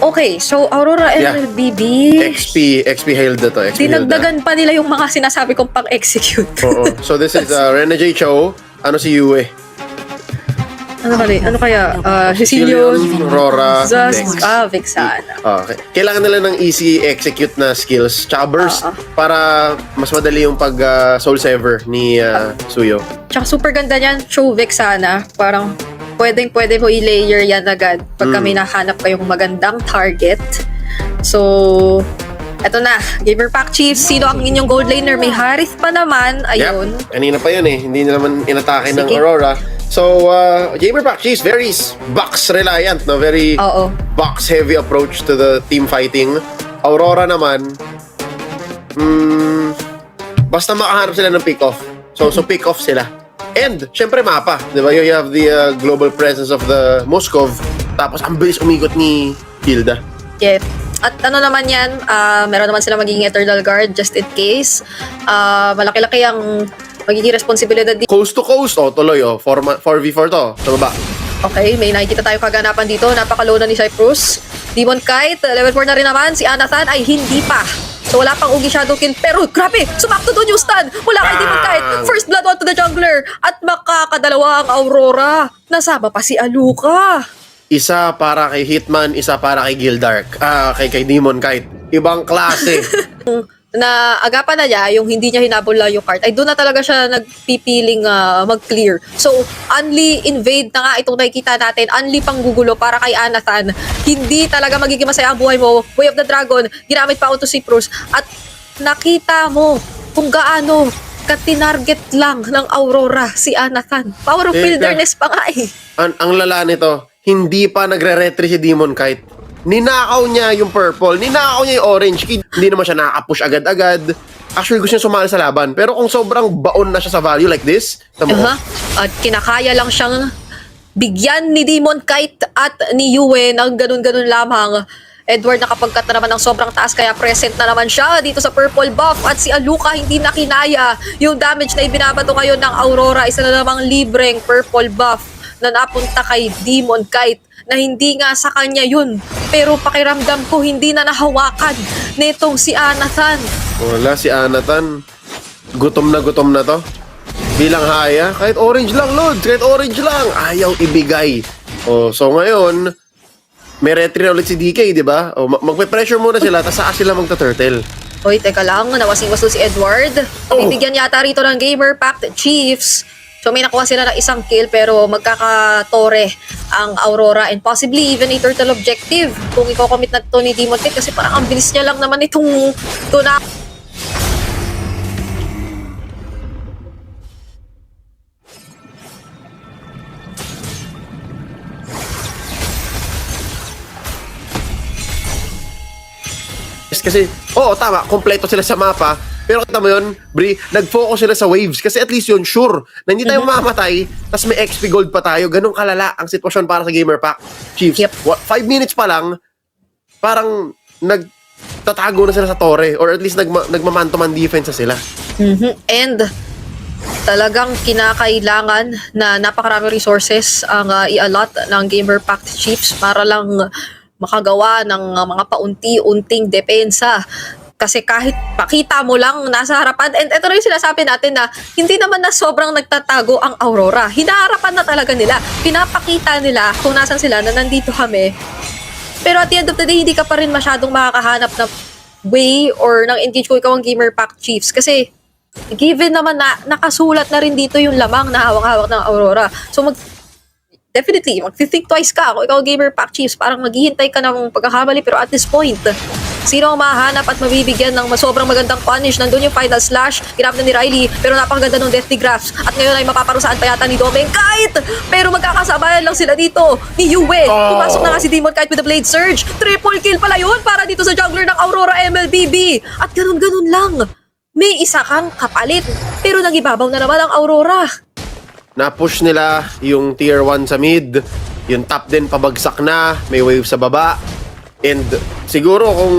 Okay, so Aurora Yeah. MLBB. XP hailed na to. XP hailed na. Dinagdagan pa nila yung mga sinasabi kong pang-execute. Oo. So this is Rene J. Cho. Ano si Yue? Ano kaya? Cecilion, Rora, Zas, Dex. Vexana. Okay. Kailangan nila ng easy execute na skills tsaka burst para mas madali yung pag soul saver ni Suyo. Tsaka super ganda niyan, show Vexana. Parang pwede mo i-layer yan agad pagka may nahanap kayong magandang target. So, eto na, Gamer Pack Chiefs, sino ang inyong gold laner? May Harith pa naman, ayun. Yep. Kanina pa yun eh. Hindi nila naman inatake ng Sige. Aurora. So, Gamer Pack Chiefs, very box reliant, no? Very Oo. box heavy approach to the team fighting. Aurora naman, basta makahanap sila ng pick-off. So pick-off sila. And, syempre mapa. Di ba? You have the global presence of the Moskov. Tapos, ang bilis umikot ni Hilda. Yeah. At ano naman yan, meron naman sila magiging Eternal Guard just in case. Malaki-laki ang magiging responsibilidad dito. Coast to coast, tuloy, 4v4 to, sa baba. Okay, may nakikita tayo kaganapan dito. Napaka-low na ni Cyprus. Demon Kite, level 4 na rin naman. Si Anathan ay hindi pa. So wala pang Ugi Shadow Kill. Pero grabe, sumakto doon yung stun. Wala kay Demon Kite. First blood onto the jungler. At makakadalawa ang Aurora. Nasama pa si Aluka. Isa para kay Hitman, isa para kay Gildark. Kay Demon Kite. Ibang klase. Na agapan na niya, yung hindi niya hinabol lang yung card, ay doon na talaga siya nagpipiling mag-clear. So, only invade na nga itong nakikita natin, only panggugulo para kay Anathan. Hindi talaga magiging masaya ang buhay mo. Way of the Dragon, ginamit pa auto si Bruce. At nakita mo kung gaano katinarget lang ng Aurora si Anathan. Power of wilderness pa nga eh. Ang lala nito, hindi pa nagre-retry si Demon Kite. Ninakaw niya yung purple, ninakaw niya yung orange. Hindi naman siya nakaka-push agad-agad. Actually, gusto niya sumali sa laban. Pero kung sobrang baon na siya sa value like this, tamo, At kinakaya lang siyang bigyan ni Demon Kite at ni Yue ng ganun-ganun lamang. Edward nakapagkat na naman ng sobrang taas kaya present na naman siya dito sa purple buff at si Aluka hindi na kinaya yung damage na ibinabato ngayon ng Aurora. Isa na namang libreng purple buff na napunta kay Demon Kite na hindi nga sa kanya yun. Pero pakiramdam ko hindi na nahawakan nitong si Anathan. wala si Anathan. Gutom na to. Bilang haya, kahit orange lang, Lods. Kahit orange lang. Ayaw ibigay. So ngayon, may retry ulit si DK, di ba? Magpe-pressure muna sila, tapos saka sila magta-turtle. Hoy, teka lang, nawasing-waso si Edward. Bibigyan yata rito ng Gamer Pack Chiefs. So may nakuha sila ng isang kill pero magkakatore ang Aurora and possibly even a turtle objective kung i-commit na ito ni Demon Kite kasi parang ang bilis niya lang naman itong tuna. Kasi, tama, kompleto sila sa mapa. Pero kita mo yun, Bri, nag-focus sila sa waves. Kasi at least yun, sure, na hindi tayo mamamatay, tas may XP gold pa tayo. Ganun kalala ang sitwasyon para sa Gamer Pack Chiefs. Yep. 5 minutes pa lang, parang nagtatago na sila sa torre. Or at least nagmaman-to-man defense na sila. And talagang kinakailangan na napakarami resources ang i-allot ng Gamer Pack Chiefs para lang makagawa ng mga paunti-unting depensa. Kasi kahit pakita mo lang nasa harapan, and ito na yung sinasabi natin na hindi naman na sobrang nagtatago ang Aurora. Hinaharapan na talaga nila. Pinapakita nila kung nasan sila na nandito kami. Pero at the end of the day, hindi ka pa rin masyadong makakahanap ng way or ng engage ko ikaw ang Gamer Pack Chiefs. Kasi given naman na nakasulat na rin dito yung lamang na hawak-hawak ng Aurora. So definitely, mag-think twice ka. Kung ikaw Gamer Pack Chiefs, parang maghihintay ka ng pagkakamali. Pero at this point, sino ang mahanap at mabibigyan ng sobrang magandang punish? Nandun yung final slash, ginamit na ni Riley, pero napakaganda ng Deathly Graphs. At ngayon ay mapaparusaan pa yata ni Domeng Kite! Pero magkakasabayan lang sila dito ni Yue. Pumasok na nga si Demon Kite with the Blade Surge. Triple kill pala yun para dito sa jungler ng Aurora MLBB. At ganun-ganun lang. May isa kang kapalit, pero nagibabaw na naman ang Aurora. Na-push nila yung tier 1 sa mid. Yung top din pabagsak na. May wave sa baba. And siguro kung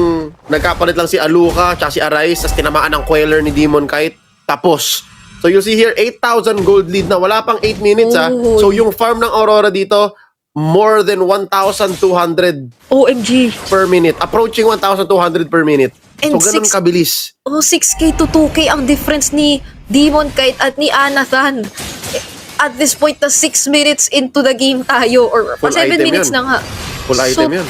nagkapalit lang si Aluka tsaka si Arise tapos tinamaan ng Queller ni Demon Kite, tapos. So you see here, 8,000 gold lead na. Wala pang 8 minutes ha. So yung farm ng Aurora dito, more than 1,200 OMG. per minute. Approaching 1,200 per minute. And So, ganun kabilis. 6K to 2K ang difference ni Demon Kite at ni Anathan. At this point na 6 minutes into the game tayo or Full 7 item minutes yun. na nga. Full item yun.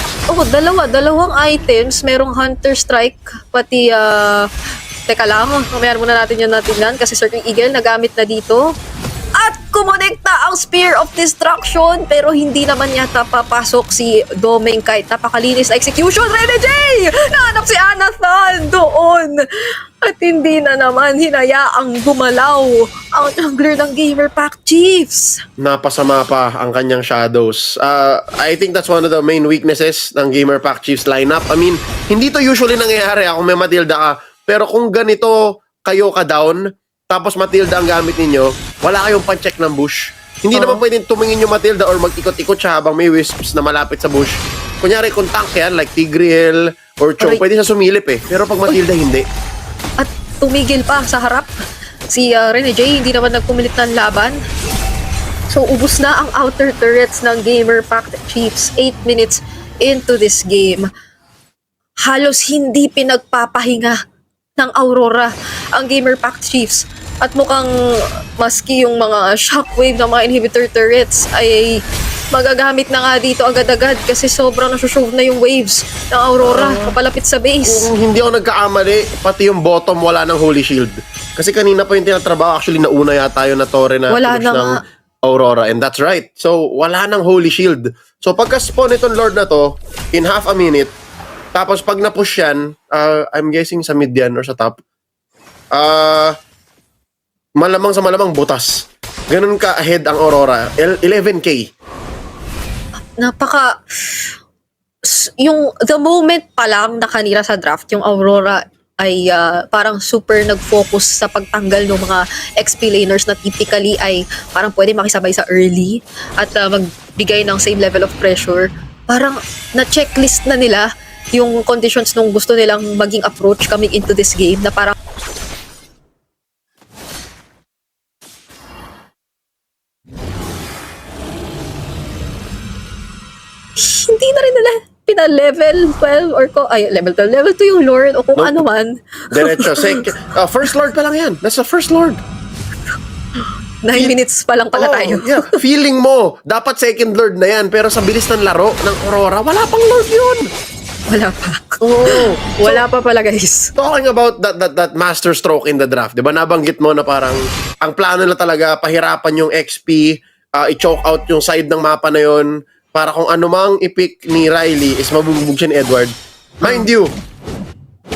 Dalawang items. Merong Hunter Strike, pati teka lang, mamaya muna natin yan kasi Circling Eagle nagamit na dito. At kumonekta ang Spear of Destruction pero hindi naman yata papasok si Domeng Kite. Napakalinis na execution. Rene J! Nahanap si Anathan doon. At hindi na naman hinayaang gumalaw ang jungler ng Gamer Pack Chiefs. Napasama pa ang kanyang shadows. I think that's one of the main weaknesses ng Gamer Pack Chiefs lineup. I mean, hindi to usually nangyayari kung may Matilda ka. Pero kung ganito kayo ka-down, tapos Matilda ang gamit ninyo, wala kayong pan-check ng bush. Hindi naman pwedeng tumingin yung Matilda or mag-ikot-ikot siya habang may wisps na malapit sa bush. Kunyari, kung tank yan, like Tigreal or Chong, Aray. pwede siya sumilip eh. Pero pag Matilda, hindi. At tumigil pa sa harap si Rene J, hindi naman nagpumilit ng laban. So ubus na ang outer turrets ng Gamer Pack Chiefs 8 minutes into this game. Halos hindi pinagpapahinga ng Aurora ang Gamer Pack Chiefs. At mukhang maski yung mga shockwave ng mga inhibitor turrets ay magagamit na nga dito agad-agad kasi sobrang nasushove na yung waves ng Aurora papalapit sa base. Kung hindi ako nagkakamali, pati yung bottom wala ng Holy Shield. Kasi kanina pa yung tinatrabaho, actually nauna yata yun na torre na Wala push na ng nga. Aurora. And that's right. So, wala ng Holy Shield. So, pagka-spawn itong Lord na to, in half a minute, tapos pag na-push yan, I'm guessing sa mid yan or sa top, malamang sa malamang butas. Ganun ka ahead ang Aurora. 11K. Yung the moment pa lang na kanina sa draft, yung Aurora ay parang super nag-focus sa pagtanggal ng mga XP laners na typically ay parang pwede makisabay sa early at magbigay ng same level of pressure. Parang na-checklist na nila yung conditions nung gusto nilang maging approach coming into this game na parang hindi na rin nila pina-level 12 or level 12, level 2 yung Lord o kung Nope. ano man. Diretso. First Lord pa lang yan. That's the first Lord. 9 minutes pa lang pala tayo. Yeah. Feeling mo, dapat second Lord na yan. Pero sa bilis ng laro ng Aurora, wala pang Lord yun. Wala pa. Oo. Wala pa pala guys. Talking about that master stroke in the draft, 'di ba? Nabanggit mo na parang ang plano na talaga pahirapan yung XP, i-choke out yung side ng mapa na yon para kung ano mang i-pick ni Riley is mabubugbog siya ni Edward. Mind you,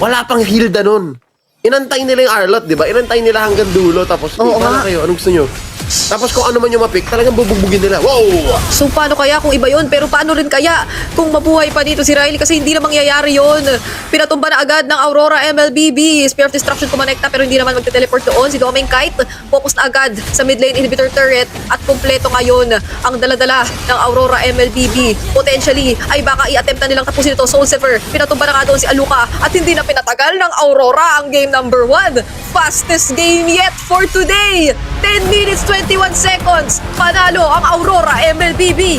wala pang Hilda nun. Inantay nila yung Arlot, 'di ba? Inantay nila hanggang dulo tapos Oo wala nga. kayo, anong gusto nyo? Tapos kung ano man yung ma-pick, talagang bubugbugin nila. Wow! So paano kaya kung iba yun? Pero paano rin kaya kung mabuhay pa dito si Riley? Kasi hindi na mangyayari yun. Pinatumba na agad ng Aurora MLBB. Spear of Destruction kumonekta pero hindi naman magte-teleport doon. Si Domeng Kite focus na agad sa mid lane inhibitor turret at kumpleto ngayon ang daladala ng Aurora MLBB. Potentially ay baka i-attempt na nilang tapusin ito. Soul Sever, pinatumba na nga doon si Aluka at hindi na pinatagal ng Aurora ang game number 1. Fastest game yet for today. 10 minutes 21 seconds. Panalo ang Aurora MLBB.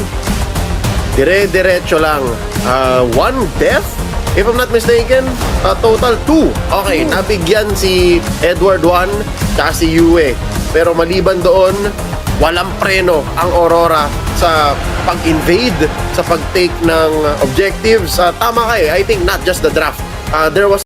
Dire-diretso lang. One death? If I'm not mistaken, total 2. Okay, nabigyan si Edward 1 at si Yue. Pero maliban doon, walang preno ang Aurora sa pag-invade, sa pag-take ng objectives. Tama kayo, I think not just the draft. There was